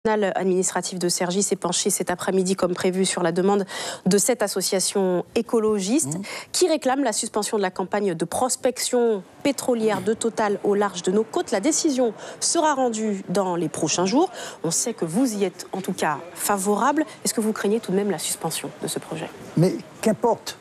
administratif de Cergy s'est penché cet après-midi, comme prévu, sur la demande de cette association écologiste qui réclame la suspension de la campagne de prospection pétrolière de Total au large de nos côtes. La décision sera rendue dans les prochains jours. On sait que vous y êtes en tout cas favorable. Est-ce que vous craignez tout de même la suspension de ce projet? Mais qu'importe,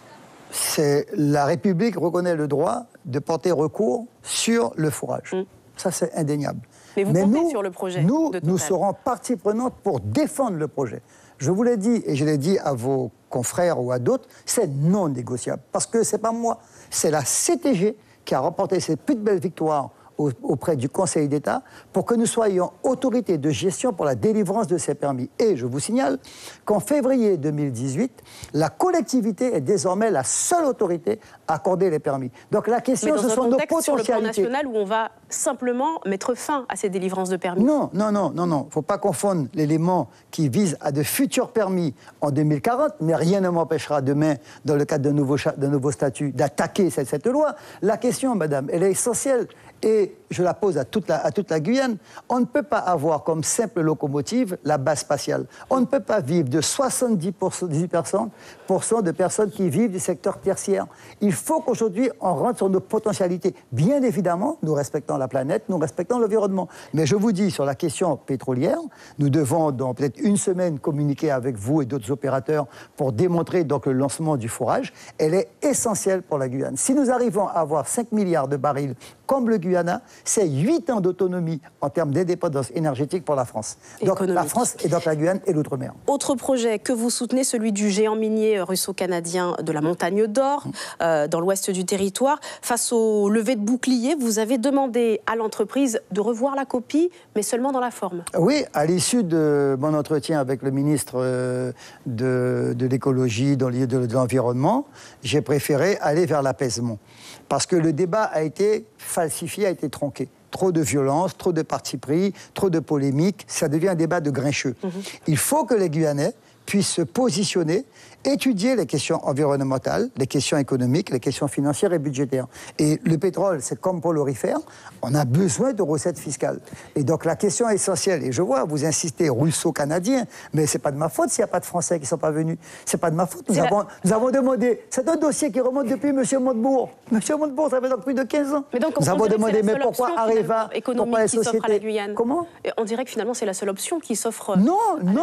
la République reconnaît le droit de porter recours sur le forage. Ça, c'est indéniable. Mais vous comptez sur le projet de Total. Nous serons partie prenante pour défendre le projet. Je vous l'ai dit, et je l'ai dit à vos confrères ou à d'autres, c'est non négociable. Parce que ce n'est pas moi, c'est la CTG qui a remporté cette plus belle victoire auprès du Conseil d'État pour que nous soyons autorité de gestion pour la délivrance de ces permis. Et je vous signale qu'en février 2018, la collectivité est désormais la seule autorité à accorder les permis. Donc la question, ce sont nos potentialités. Sur le plan national où on va simplement mettre fin à ces délivrances de permis. Non. Il ne faut pas confondre l'élément qui vise à de futurs permis en 2040, mais rien ne m'empêchera demain, dans le cadre d'un nouveau statut, d'attaquer cette loi. La question, madame, elle est essentielle. Et je la pose à toute la Guyane. On ne peut pas avoir comme simple locomotive la base spatiale. On ne peut pas vivre de 70% de personnes qui vivent du secteur tertiaire. Il faut qu'aujourd'hui, on rentre sur nos potentialités. Bien évidemment, nous respectons la planète, nous respectons l'environnement. Mais je vous dis, sur la question pétrolière, nous devons, dans peut-être une semaine, communiquer avec vous et d'autres opérateurs pour démontrer donc le lancement du forage. Elle est essentielle pour la Guyane. Si nous arrivons à avoir 5 milliards de barils comme le Guyana, c'est 8 ans d'autonomie en termes d'indépendance énergétique pour la France. Donc la France et donc la Guyane et l'outre-mer. Autre projet que vous soutenez, celui du géant minier russo-canadien de la Montagne d'Or, dans l'ouest du territoire. Face au lever de bouclier, vous avez demandé à l'entreprise de revoir la copie, mais seulement dans la forme. Oui, à l'issue de mon entretien avec le ministre de l'écologie, de l'environnement, j'ai préféré aller vers l'apaisement. Parce que le débat a été falsifié, a été tronqué. Trop de violence, trop de parti pris, trop de polémiques, ça devient un débat de grincheux. Il faut que les Guyanais puissent se positionner, étudier les questions environnementales, les questions économiques, les questions financières et budgétaires. Et le pétrole, c'est comme pour l'orifère, on a besoin de recettes fiscales. Et donc la question essentielle, et je vois, vous insistez russo-canadien, mais c'est pas de ma faute s'il n'y a pas de Français qui ne sont pas venus. C'est pas de ma faute. Nous avons demandé, c'est un dossier qui remonte depuis M. Montebourg. M. Montebourg, ça fait donc plus de 15 ans. Mais donc, nous avons demandé, mais pourquoi Areva, pourquoi les sociétés... à la Guyane. Comment? On dirait que finalement c'est la seule option qui s'offre Non,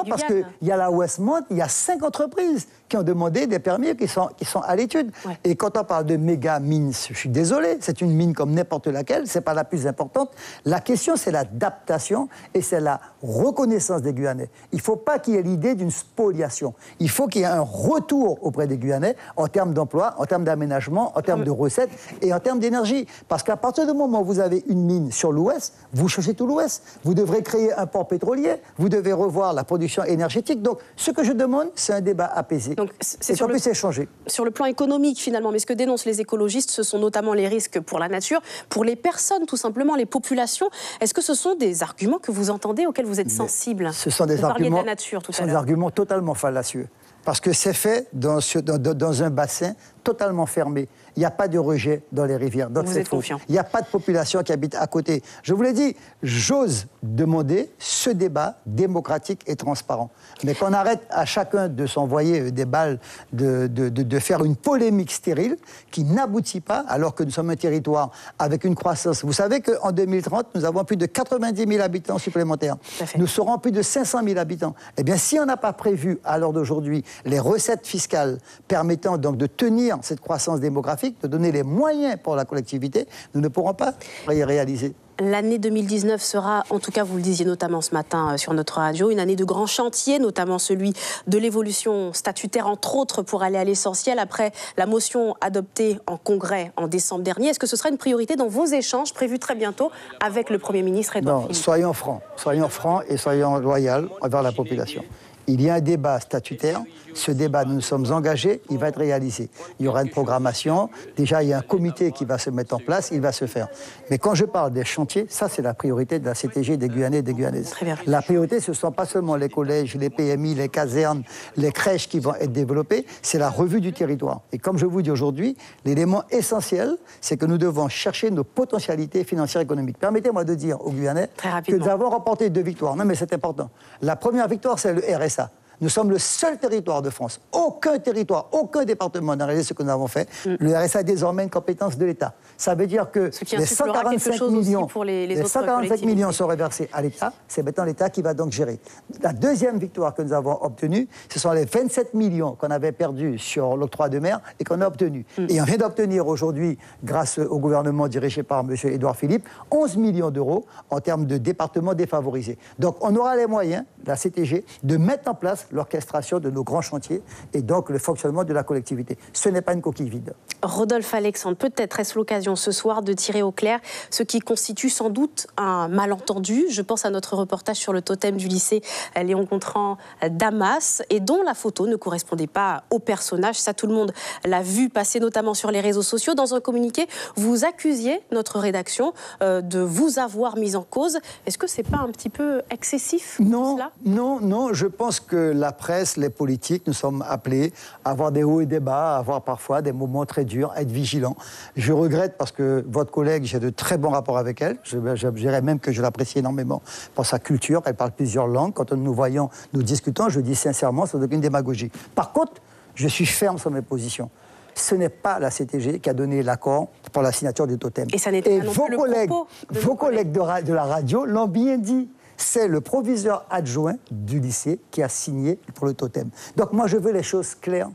parce qu'il y a la Westmont, il y a 5 entreprises qui ont demandé des permis qui sont à l'étude. Ouais. Et quand on parle de méga mines, je suis désolé, c'est une mine comme n'importe laquelle, c'est pas la plus importante. La question, c'est l'adaptation et c'est la reconnaissance des Guyanais. Il ne faut pas qu'il y ait l'idée d'une spoliation. Il faut qu'il y ait un retour auprès des Guyanais en termes d'emploi, en termes d'aménagement, en termes de recettes et en termes d'énergie. Parce qu'à partir du moment où vous avez une mine sur l'Ouest, vous cherchez tout l'Ouest. Vous devrez créer un port pétrolier, vous devez revoir la production énergétique. Donc, ce que je demande, c'est un débat apaisé. Donc, c'est sur le plan économique, finalement. Mais ce que dénoncent les écologistes, ce sont notamment les risques pour la nature, pour les personnes, tout simplement, les populations. Est-ce que ce sont des arguments que vous entendez, auxquels vous êtes sensible? Ce sont des arguments, de la nature, tout à l'heure. Des arguments totalement fallacieux. Parce que c'est fait dans un bassin totalement fermé. Il n'y a pas de rejet dans les rivières. Donc vous êtes confiant. Il n'y a pas de population qui habite à côté. Je vous l'ai dit, j'ose demander ce débat démocratique et transparent. Mais qu'on arrête à chacun de s'envoyer des balles, de faire une polémique stérile qui n'aboutit pas, alors que nous sommes un territoire avec une croissance. Vous savez qu'en 2030, nous avons plus de 90 000 habitants supplémentaires. Nous serons plus de 500 000 habitants. Eh bien, si on n'a pas prévu, à l'heure d'aujourd'hui, les recettes fiscales permettant donc de tenir cette croissance démographique, de donner les moyens pour la collectivité, nous ne pourrons pas y réaliser. L'année 2019 sera, en tout cas vous le disiez notamment ce matin sur notre radio, une année de grands chantiers, notamment celui de l'évolution statutaire, entre autres, pour aller à l'essentiel, après la motion adoptée en congrès en décembre dernier. Est-ce que ce sera une priorité dans vos échanges prévus très bientôt avec le Premier ministre Édouard Philippe? Non, soyons francs et soyons loyaux envers la population. Il y a un débat statutaire. Ce débat, nous nous sommes engagés, il va être réalisé. Il y aura une programmation. Déjà, il y a un comité qui va se mettre en place, il va se faire. Mais quand je parle des chantiers, ça, c'est la priorité de la CTG des Guyanais et des Guyanaises. Très bien. La priorité, ce ne sont pas seulement les collèges, les PMI, les casernes, les crèches qui vont être développées, c'est la revue du territoire. Et comme je vous dis aujourd'hui, l'élément essentiel, c'est que nous devons chercher nos potentialités financières et économiques. Permettez-moi de dire aux Guyanais que nous avons remporté 2 victoires. Non, mais c'est important. La première victoire, c'est le RSA. Nous sommes le seul territoire de France. Aucun territoire, aucun département n'a réalisé ce que nous avons fait. Le RSA est désormais une compétence de l'État. Ça veut dire que les 145 millions, les 145 millions sont reversés à l'État. C'est maintenant l'État qui va donc gérer. La deuxième victoire que nous avons obtenue, ce sont les 27 millions qu'on avait perdus sur l'octroi de mer et qu'on a obtenus. Et on vient d'obtenir aujourd'hui, grâce au gouvernement dirigé par M. Édouard Philippe, 11 millions d'euros en termes de départements défavorisés. Donc on aura les moyens, la CTG, de mettre en place l'orchestration de nos grands chantiers et donc le fonctionnement de la collectivité. Ce n'est pas une coquille vide. Rodolphe Alexandre, peut-être est-ce l'occasion ce soir de tirer au clair ce qui constitue sans doute un malentendu. Je pense à notre reportage sur le totem du lycée Léon Gontran Damas et dont la photo ne correspondait pas au personnage. Ça, tout le monde l'a vu passer notamment sur les réseaux sociaux. Dans un communiqué, vous accusiez notre rédaction de vous avoir mis en cause. Est-ce que c'est pas un petit peu excessif? Non, cela non, je pense que la presse, les politiques, nous sommes appelés à avoir des hauts et des bas, à avoir parfois des moments très durs, à être vigilants. Je regrette parce que votre collègue, j'ai de très bons rapports avec elle. Je dirais même que je l'apprécie énormément pour sa culture. Elle parle plusieurs langues. Quand nous voyons, nous discutons, je dis sincèrement, sans aucune démagogie. Par contre, je suis ferme sur mes positions. Ce n'est pas la CTG qui a donné l'accord pour la signature du totem. Et ça n'était pas non plus le propos de vos collègues de la radio l'ont bien dit. C'est le proviseur adjoint du lycée qui a signé pour le totem. Donc moi, je veux les choses claires.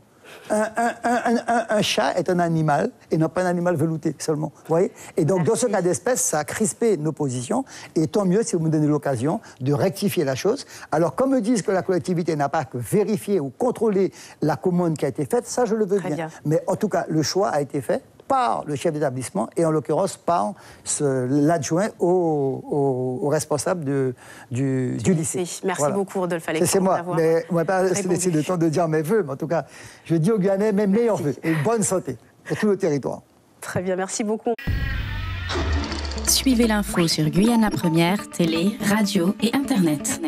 Un chat est un animal et non pas un animal velouté seulement. Vous voyez ? Et donc, dans ce cas d'espèce, ça a crispé nos positions. Et tant mieux si vous me donnez l'occasion de rectifier la chose. Alors, comme me disent que la collectivité n'a pas que vérifier ou contrôler la commande qui a été faite, ça, je le veux bien. Mais en tout cas, le choix a été fait par le chef d'établissement et en l'occurrence par l'adjoint au responsable du lycée. Merci beaucoup Rodolphe Alexandre. C'est moi, mais on ne va pas laisser le temps de dire mes vœux, mais en tout cas, je dis aux Guyanais mes meilleurs vœux et une bonne santé pour tout le territoire. Très bien, merci beaucoup. Suivez l'info sur Guyana Première, télé, radio et Internet.